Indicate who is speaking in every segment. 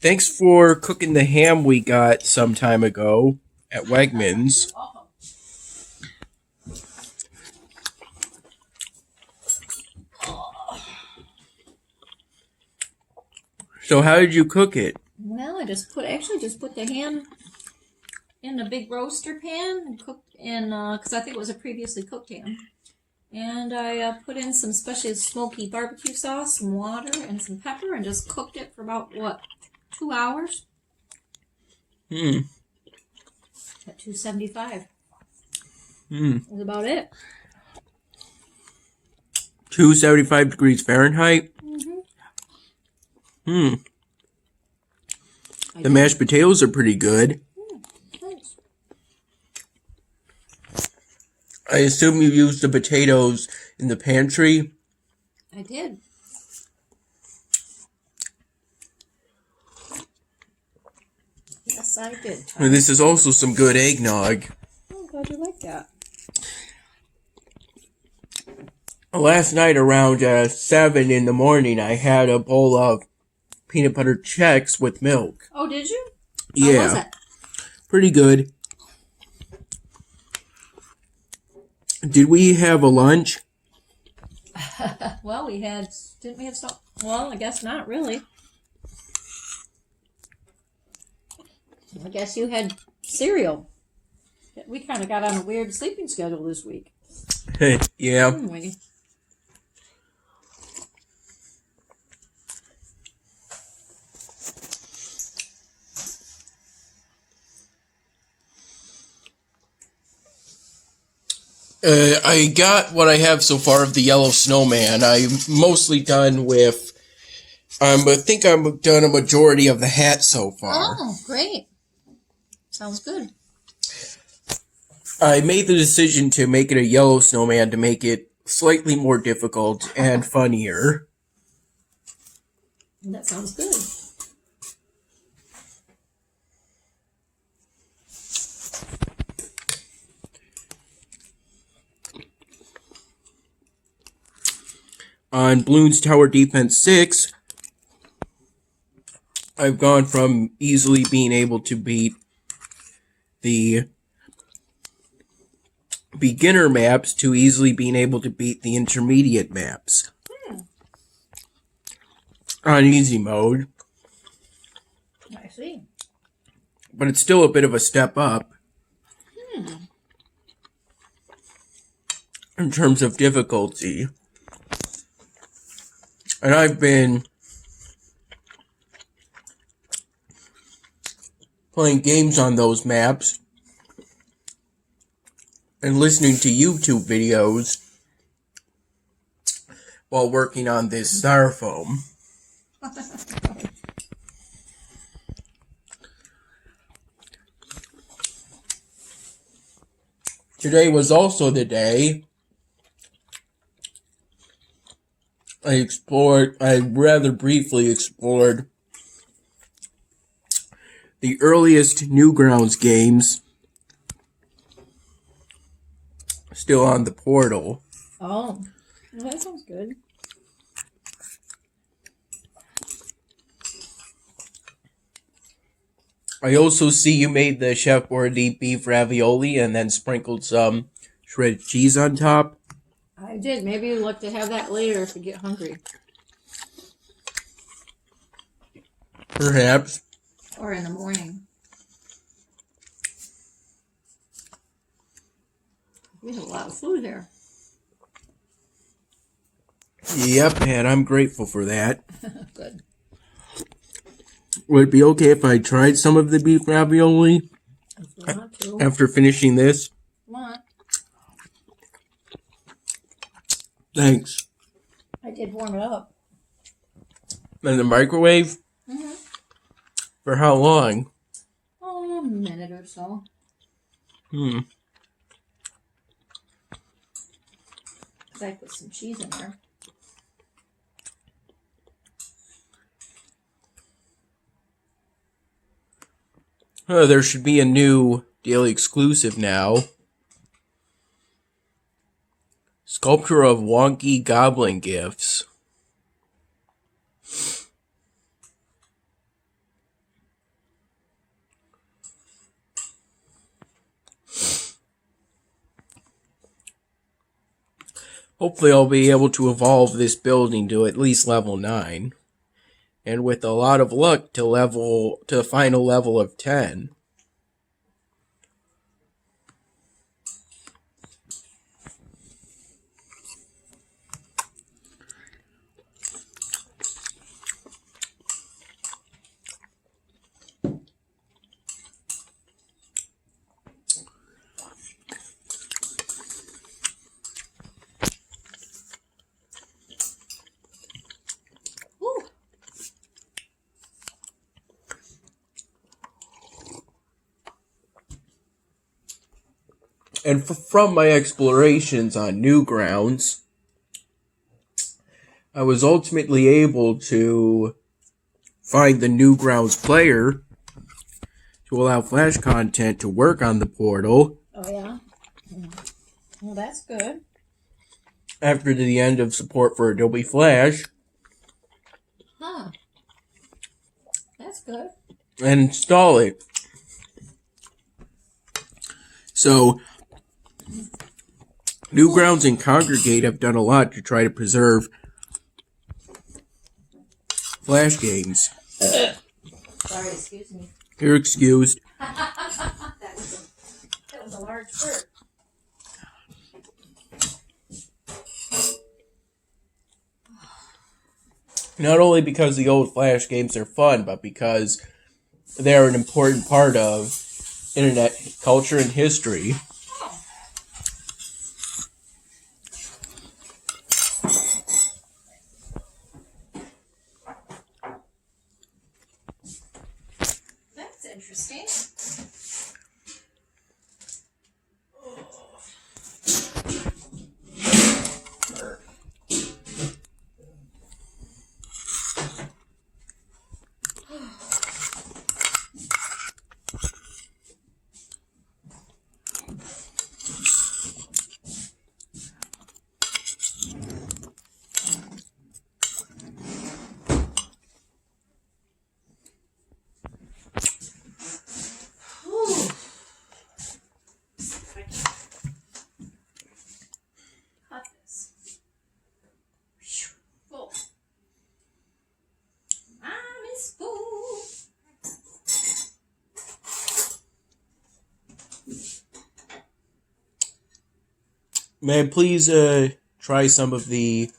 Speaker 1: Thanks for cooking the ham we got some time ago at Wegmans. So how did you cook it?
Speaker 2: Well, I just put the ham in a big roaster pan and cooked in because I think it was a previously cooked ham. And I put in some special smoky barbecue sauce, some water, and some pepper, and just cooked it for about 2 hours at 275. That's about it.
Speaker 1: 275 degrees Fahrenheit. The mashed potatoes are pretty good.
Speaker 2: Thanks.
Speaker 1: I assume you used the potatoes in the pantry.
Speaker 2: I did. Yes, I did.
Speaker 1: And this is also some good eggnog.
Speaker 2: Oh, I'm glad you like that.
Speaker 1: Last night around 7 in the morning, I had a bowl of peanut butter Chex with milk.
Speaker 2: Oh, did you?
Speaker 1: Yeah.
Speaker 2: How was it?
Speaker 1: Pretty good. Did we have a lunch?
Speaker 2: Well, didn't we have some? Well, I guess not really. I guess you had cereal. We kind of got on a weird sleeping schedule this week.
Speaker 1: Yeah.
Speaker 2: Didn't we?
Speaker 1: I got what I have so far of the yellow snowman. I'm mostly done with. I think I'm done a majority of the hat so far.
Speaker 2: Oh, great. Sounds good.
Speaker 1: I made the decision to make it a yellow snowman to make it slightly more difficult and funnier.
Speaker 2: That sounds good.
Speaker 1: On Bloons Tower Defense 6, I've gone from easily being able to beat the beginner maps to easily being able to beat the intermediate maps. On easy mode.
Speaker 2: I see.
Speaker 1: But it's still a bit of a step up. In terms of difficulty. And I've been playing games on those maps and listening to YouTube videos while working on this styrofoam. Today was also the day I rather briefly explored the earliest Newgrounds games still on the portal.
Speaker 2: Oh, well, that sounds good.
Speaker 1: I also see you made the Chef Boyardee beef ravioli and then sprinkled some shredded cheese on top.
Speaker 2: I did. Maybe you'd like to have that later if you get hungry.
Speaker 1: Perhaps.
Speaker 2: Or in the morning. We have a lot of food here.
Speaker 1: Yep, and I'm grateful for that.
Speaker 2: Good.
Speaker 1: Would it be okay if I tried some of the beef ravioli
Speaker 2: If you want to.
Speaker 1: after finishing this?
Speaker 2: Want.
Speaker 1: Thanks.
Speaker 2: I did warm it up.
Speaker 1: In the microwave? For how long?
Speaker 2: Oh, a minute or so.
Speaker 1: Hmm.
Speaker 2: Because I put some cheese in there.
Speaker 1: There should be a new daily exclusive now. Sculpture of wonky goblin gifts. hopefully I'll be able to evolve this building to at least level 9. And with a lot of luck to the final level of 10.
Speaker 2: Woo.
Speaker 1: And from my explorations on Newgrounds, I was ultimately able to find the Newgrounds player to allow Flash content to work on the portal.
Speaker 2: Oh, yeah? Well, that's good.
Speaker 1: After the end of support for Adobe Flash.
Speaker 2: Huh. That's good.
Speaker 1: And install it. So, Newgrounds and Congregate have done a lot to try to preserve Flash games.
Speaker 2: Sorry, excuse me.
Speaker 1: You're excused.
Speaker 2: that was a large bird.
Speaker 1: Not only because the old Flash games are fun, but because they're an important part of internet culture and history.
Speaker 2: That's interesting. Cut this. Full. Mom is full.
Speaker 1: May I please try some of the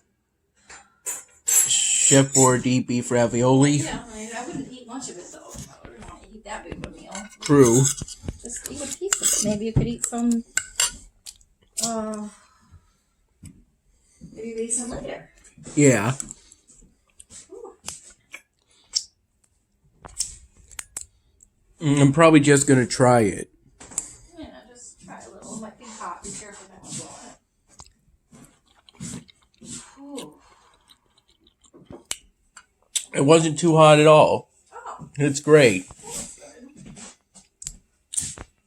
Speaker 1: Chef Boyardee beef ravioli?
Speaker 2: Yeah, I wouldn't eat much of it though. I wouldn't want to eat that big of a meal.
Speaker 1: True.
Speaker 2: Just eat a piece of it. Maybe you could eat some. Maybe eat some later.
Speaker 1: Yeah.
Speaker 2: Ooh.
Speaker 1: I'm probably just going to try it.
Speaker 2: Yeah, just try a little. It might be hot. Be careful that one. Ooh.
Speaker 1: It wasn't too hot at all.
Speaker 2: Oh,
Speaker 1: It's great.
Speaker 2: that's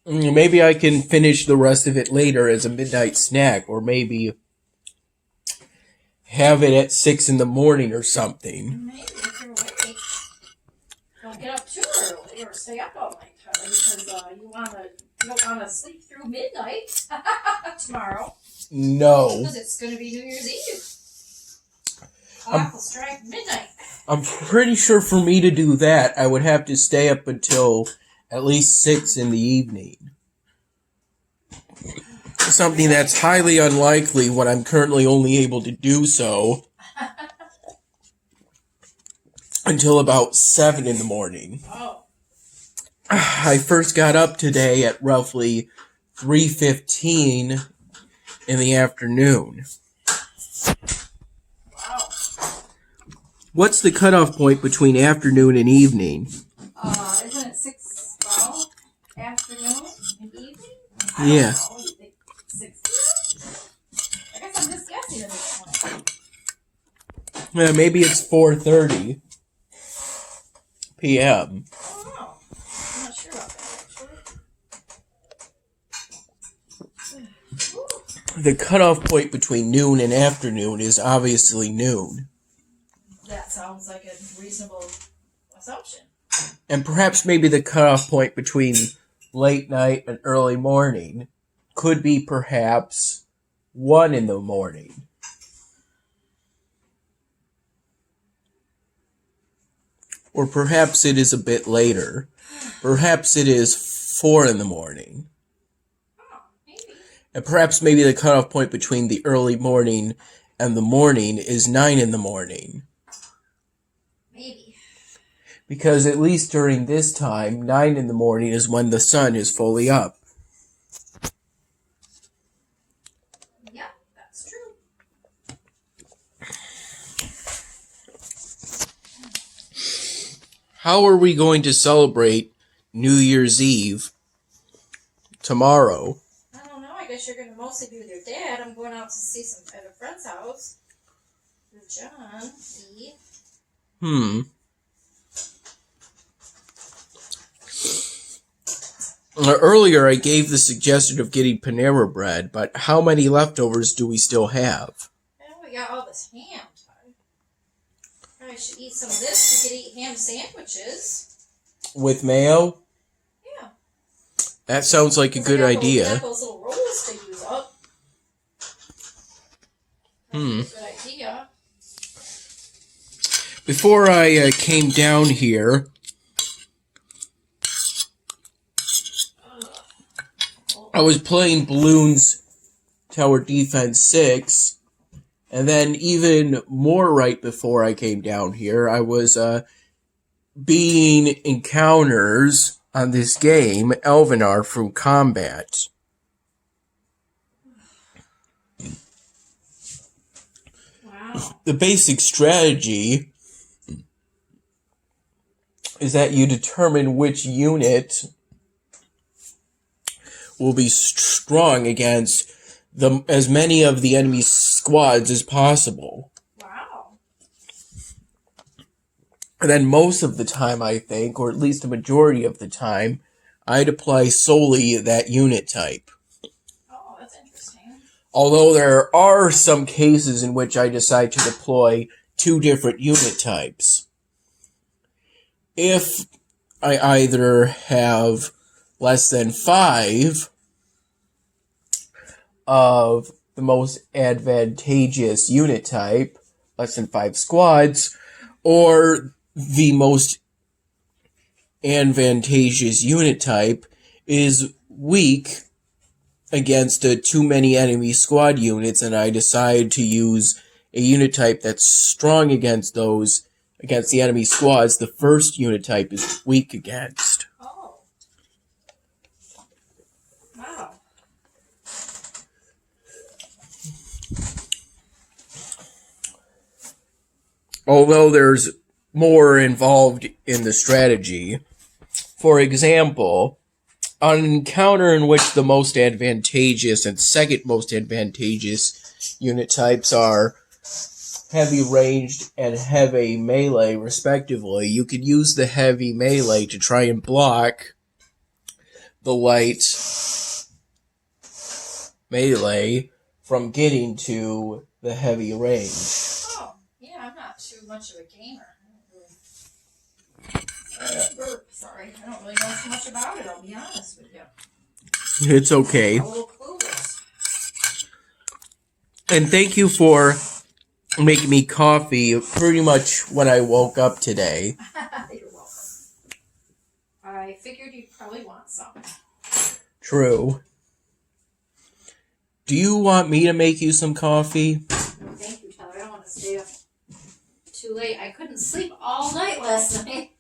Speaker 2: good.
Speaker 1: Maybe I can finish the rest of it later as a midnight snack, or maybe have it at 6 in the morning or something.
Speaker 2: Maybe if you're awake, don't get up too early or stay up all night, Tyler, because you don't wanna sleep through midnight tomorrow.
Speaker 1: No.
Speaker 2: Because it's gonna be New Year's Eve. Clock will strike midnight.
Speaker 1: I'm pretty sure for me to do that, I would have to stay up until at least 6 in the evening. Something that's highly unlikely when I'm currently only able to do so until about 7 in the morning.
Speaker 2: Oh.
Speaker 1: I first got up today at roughly 3:15 in the afternoon.
Speaker 2: Wow.
Speaker 1: What's the cutoff point between afternoon and evening?
Speaker 2: Isn't it 6, afternoon and evening?
Speaker 1: Yeah.
Speaker 2: I don't know. You think 6? I guess I'm just guessing at this point.
Speaker 1: Maybe it's 4:30 p.m.
Speaker 2: I don't know. I'm not sure about that, actually.
Speaker 1: The cutoff point between noon and afternoon is obviously noon.
Speaker 2: That sounds like a reasonable assumption.
Speaker 1: And perhaps maybe the cutoff point between late night and early morning could be perhaps 1 in the morning. Or perhaps it is a bit later. Perhaps it is 4 in the morning.
Speaker 2: Oh, maybe.
Speaker 1: And perhaps maybe the cutoff point between the early morning and the morning is 9 in the morning.
Speaker 2: Maybe.
Speaker 1: Because at least during this time, 9 in the morning is when the sun is fully up.
Speaker 2: Yep, that's true.
Speaker 1: How are we going to celebrate New Year's Eve tomorrow?
Speaker 2: I don't know. I guess you're going to mostly be with your dad. I'm going out to see some at a friend's house with John.
Speaker 1: Earlier I gave the suggestion of getting Panera bread, but how many leftovers do we still have?
Speaker 2: Oh, we got all this ham. I should eat some of this. We could eat ham sandwiches.
Speaker 1: With mayo?
Speaker 2: Yeah.
Speaker 1: That sounds like a good idea.
Speaker 2: I got those little rolls to use up. That's a good idea.
Speaker 1: Before I came down here, I was playing Balloons Tower Defense 6, and then even more right before I came down here, I was being encounters on this game, Elvenar from Combat.
Speaker 2: Wow.
Speaker 1: The basic strategy is that you determine which unit will be strong against as many of the enemy squads as possible.
Speaker 2: Wow.
Speaker 1: And then most of the time, I think, or at least a majority of the time, I'd apply solely that unit type.
Speaker 2: Oh, that's interesting.
Speaker 1: Although there are some cases in which I decide to deploy 2 different unit types. If I either have less than 5 of the most advantageous unit type, less than 5 squads, or the most advantageous unit type is weak against too many enemy squad units, and I decide to use a unit type that's strong against the enemy squads, the first unit type is weak against.
Speaker 2: Oh. Wow.
Speaker 1: Although there's more involved in the strategy. For example, on an encounter in which the most advantageous and second most advantageous unit types are heavy ranged and heavy melee respectively, you could use the heavy melee to try and block the light melee from getting to the heavy range.
Speaker 2: Oh, yeah, I'm not too much of a gamer. Sorry, I don't really know too much about it, I'll be honest with you.
Speaker 1: It's okay.
Speaker 2: I'm a little clueless.
Speaker 1: And thank you for making me coffee pretty much when I woke up today.
Speaker 2: You're welcome. I figured you'd probably want some.
Speaker 1: True. Do you want me to make you some coffee?
Speaker 2: No, thank you, Tyler. I don't want to stay up too late. I couldn't sleep all night last night.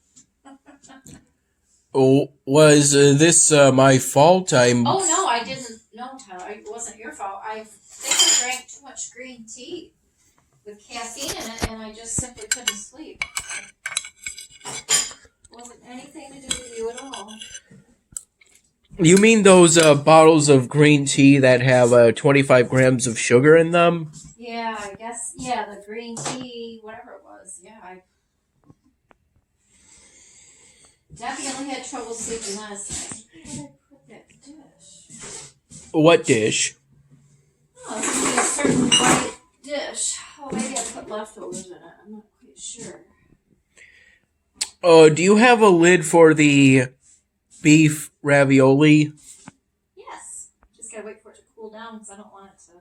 Speaker 1: Oh, was this my fault?
Speaker 2: Oh, no, I didn't. No, Tyler, it wasn't your fault. I think I drank too much green tea with caffeine in it, and I just simply couldn't sleep. It wasn't anything to do with you at all.
Speaker 1: You mean those bottles of green tea that have 25 grams of sugar in them?
Speaker 2: Yeah, I guess. Yeah, the green tea, whatever it was. Yeah, I definitely had trouble sleeping last night. Where did I put that dish?
Speaker 1: What dish?
Speaker 2: Oh, it should be a certain white dish. Oh, maybe I put leftovers in it. I'm not quite sure.
Speaker 1: Do you have a lid for the beef ravioli?
Speaker 2: Yes. Just gotta wait for it to cool down because I don't want it to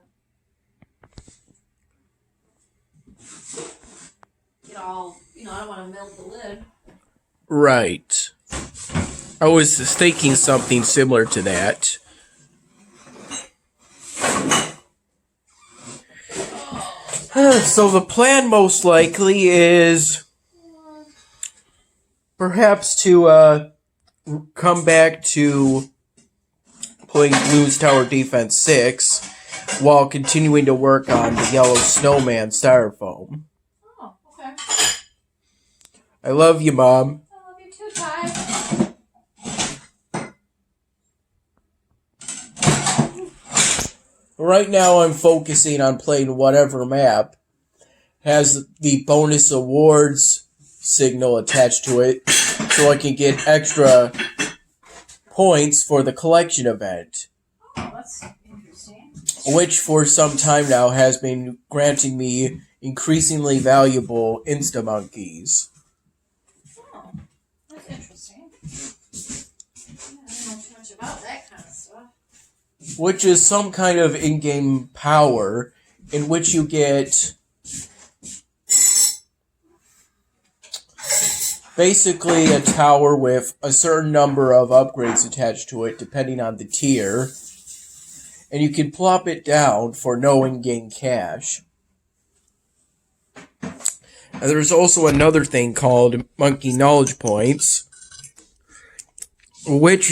Speaker 2: get all, I don't want to melt the lid.
Speaker 1: Right. I was thinking something similar to that. So the plan most likely is perhaps to come back to playing Blues Tower Defense 6 while continuing to work on the Yellow Snowman Styrofoam.
Speaker 2: Oh, okay.
Speaker 1: I love you, Mom.
Speaker 2: I love you too, Ty.
Speaker 1: Right now I'm focusing on playing whatever map has the bonus awards signal attached to it so I can get extra points for the collection event.
Speaker 2: Oh, that's interesting.
Speaker 1: Which for some time now has been granting me increasingly valuable Insta-monkeys.
Speaker 2: Oh, that's interesting. I don't know too much about that kind of stuff.
Speaker 1: Which is some kind of in-game power in which you get basically a tower with a certain number of upgrades attached to it depending on the tier, and you can plop it down for no in-game cash. And there's also another thing called Monkey Knowledge Points, which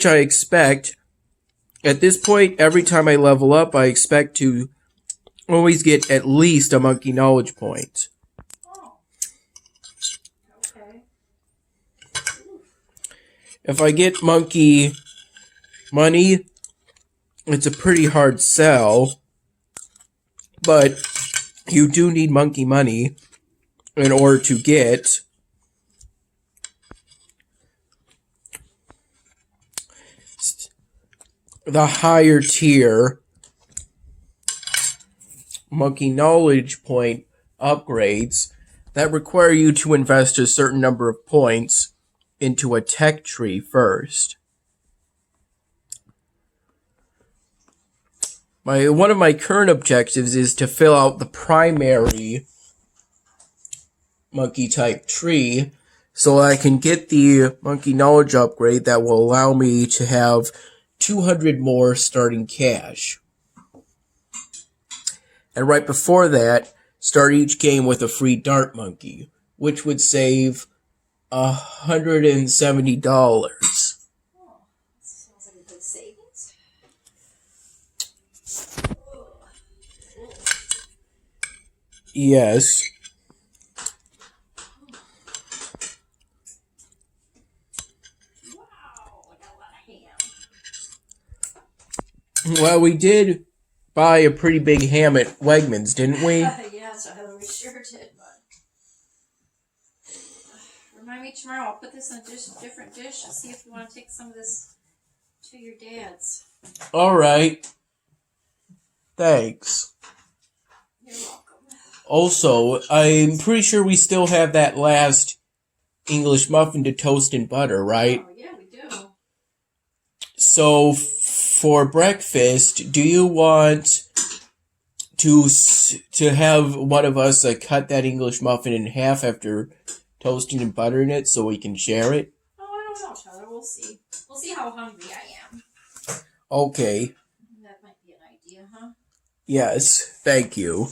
Speaker 1: I expect, at this point, every time I level up, I expect to always get at least a Monkey Knowledge Point.
Speaker 2: Oh. Okay.
Speaker 1: If I get Monkey Money, it's a pretty hard sell, but you do need Monkey Money in order to get the higher tier Monkey Knowledge Point upgrades that require you to invest a certain number of points into a tech tree first. One of my current objectives is to fill out the primary monkey type tree so I can get the Monkey Knowledge upgrade that will allow me to have 200 more starting cash. And right before that, start each game with a free dart monkey, which would save $170.
Speaker 2: Oh, sounds like a good savings.
Speaker 1: Yes.
Speaker 2: Wow, I got a lot of ham.
Speaker 1: Well, we did buy a pretty big ham at Wegmans, didn't we?
Speaker 2: Yes, we sure did, but remind me tomorrow. I'll put this in a different dish and see if you want to take some of this to your dad's.
Speaker 1: All right. Thanks.
Speaker 2: You're welcome.
Speaker 1: Also, I'm pretty sure we still have that last English muffin to toast and butter, right?
Speaker 2: Oh, yeah, we do.
Speaker 1: So, for breakfast, do you want to have one of us cut that English muffin in half after toasting and buttering it so we can share it?
Speaker 2: Oh, I don't know, Tyler. We'll see. We'll see how hungry I am.
Speaker 1: Okay.
Speaker 2: That might be an idea, huh?
Speaker 1: Yes, thank you.